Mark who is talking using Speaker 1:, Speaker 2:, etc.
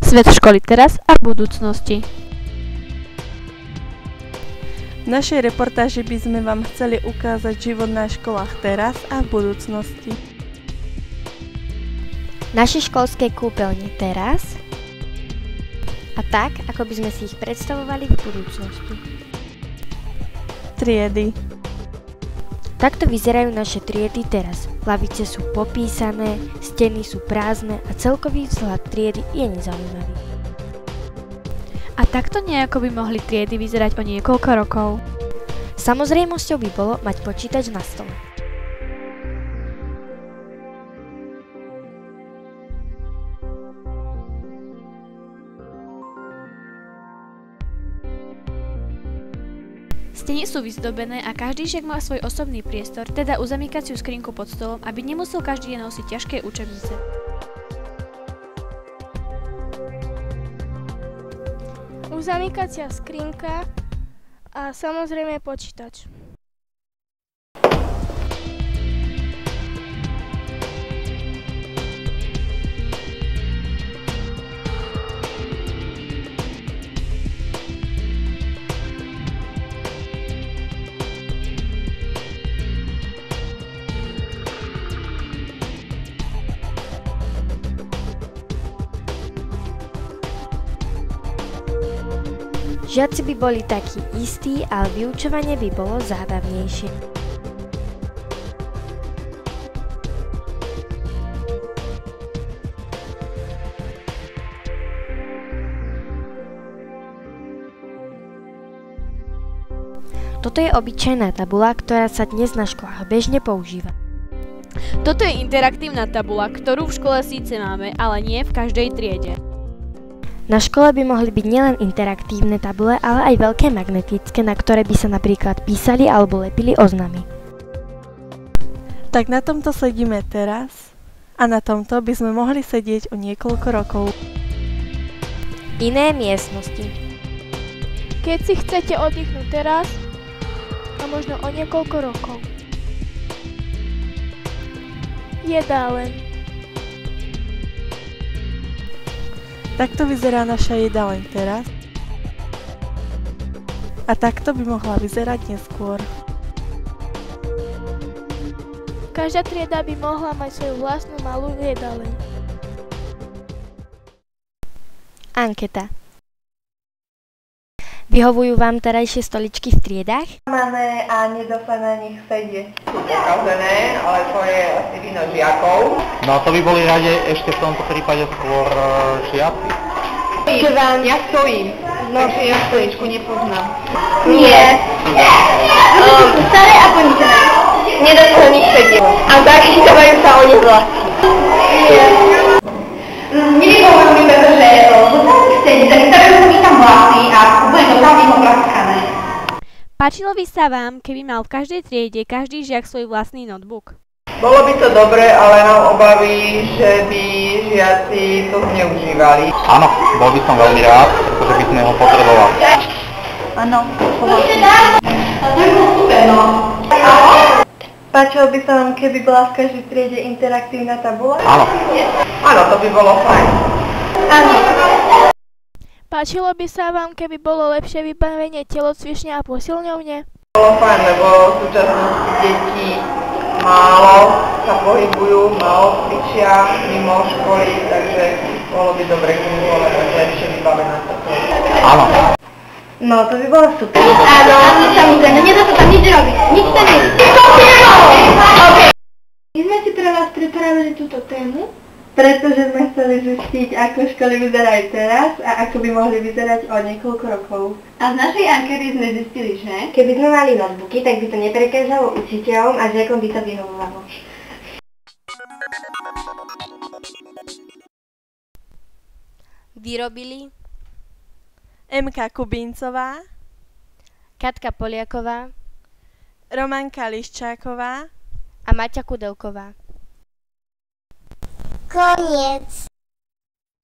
Speaker 1: Svet školy teraz a v budúcnosti.
Speaker 2: V našej reportáži by sme vám chceli ukázať život na školách teraz a v budúcnosti.
Speaker 3: Naše školské kúpeľne teraz a tak, ako by sme si ich predstavovali v budúcnosti.
Speaker 2: Triedy.
Speaker 3: Takto vyzerajú naše triedy teraz. Lavice sú popísané, steny sú prázdne a celkový vzhľad triedy je nezaujímavý.
Speaker 1: A takto nejako by mohli triedy vyzerať o niekoľko rokov.
Speaker 3: Samozrejmosťou by bolo mať počítač na stole.
Speaker 1: Steny sú vyzdobené a každý žiak má svoj osobný priestor, teda uzamykaciu skrinku pod stolom, aby nemusel každý deň nosiť ťažké učebnice.
Speaker 4: Uzamykacia skrinka a samozrejme počítač.
Speaker 3: Žiaci by boli takí istí, ale vyučovanie by bolo zábavnejšie. Toto je obyčajná tabuľa, ktorá sa dnes na školách bežne používa.
Speaker 1: Toto je interaktívna tabuľa, ktorú v škole síce máme, ale nie v každej triede.
Speaker 3: Na škole by mohli byť nielen interaktívne tabule, ale aj veľké magnetické, na ktoré by sa napríklad písali alebo lepili oznamy.
Speaker 2: Tak na tomto sedíme teraz a na tomto by sme mohli sedieť o niekoľko rokov.
Speaker 3: Iné miestnosti.
Speaker 4: Keď si chcete oddychnúť teraz a možno o niekoľko rokov. Jedáleň.
Speaker 2: Takto vyzerá naša jedáleň teraz a takto by mohla vyzerať neskôr.
Speaker 4: Každá trieda by mohla mať svoju vlastnú malú jedáleň.
Speaker 3: Anketa. Vyhovujú vám terajšie stoličky v triedách?
Speaker 5: Máme a nedá sa na nich sedieť. Sú pokazené, ale to je asi vina žiakov.
Speaker 6: No to by boli rade ešte v tomto prípade skôr žiaci.
Speaker 5: Ja stojím, takže ja stoličku nepoznám.
Speaker 7: Nie. Staré a poničené. Nedá sa na nich sedieť. A zachytávajú sa oni vlasy. Nevyhovujú mi, pretože zachytávajú sa mi tam vlasy a bude to tam mimo praskané.
Speaker 1: Páčilo by sa vám, keby mal v každej triede každý žiak svoj vlastný notebook?
Speaker 5: Bolo by to dobre, ale mám obavy, že by žiaci to zneužívali.
Speaker 6: Áno, bol by som veľmi rád, pretože by sme ho potrebovali.
Speaker 7: Áno,
Speaker 5: To by bolo super, no. Páčilo by sa vám, keby bola v každej triede interaktívna tabuľa?
Speaker 6: Áno.
Speaker 5: Áno, to by bolo fajn.
Speaker 7: áno.
Speaker 4: Páčilo by sa vám, keby bolo lepšie vybavenie telocvične a posilňovne?
Speaker 5: Bolo fajn, lebo v súčasnosti deti málo sa pohybujú, málo cvičia mimo školy, takže bolo by dobre, keby bola lepšie vybavená tato.
Speaker 6: Áno.
Speaker 5: No, to by bolo super.
Speaker 7: Áno, samozrejme, nedá sa tam nič robiť. Nič sa nejde.
Speaker 4: My sme si pre vás pripravili túto tému,
Speaker 5: Pretože sme chceli zistiť, ako školy vyzerajú teraz a ako by mohli vyzerať o niekoľko rokov.
Speaker 7: A z našej ankety sme zistili, že
Speaker 3: Keby sme mali notebooky, tak by to neprekážalo učiteľom a žiakom by to vyhovovalo. Vyrobili
Speaker 2: Emka Kubíncová,
Speaker 3: Katka Poliaková
Speaker 2: Romanka Liščáková
Speaker 3: a Maťa Kudelková.
Speaker 7: koniec.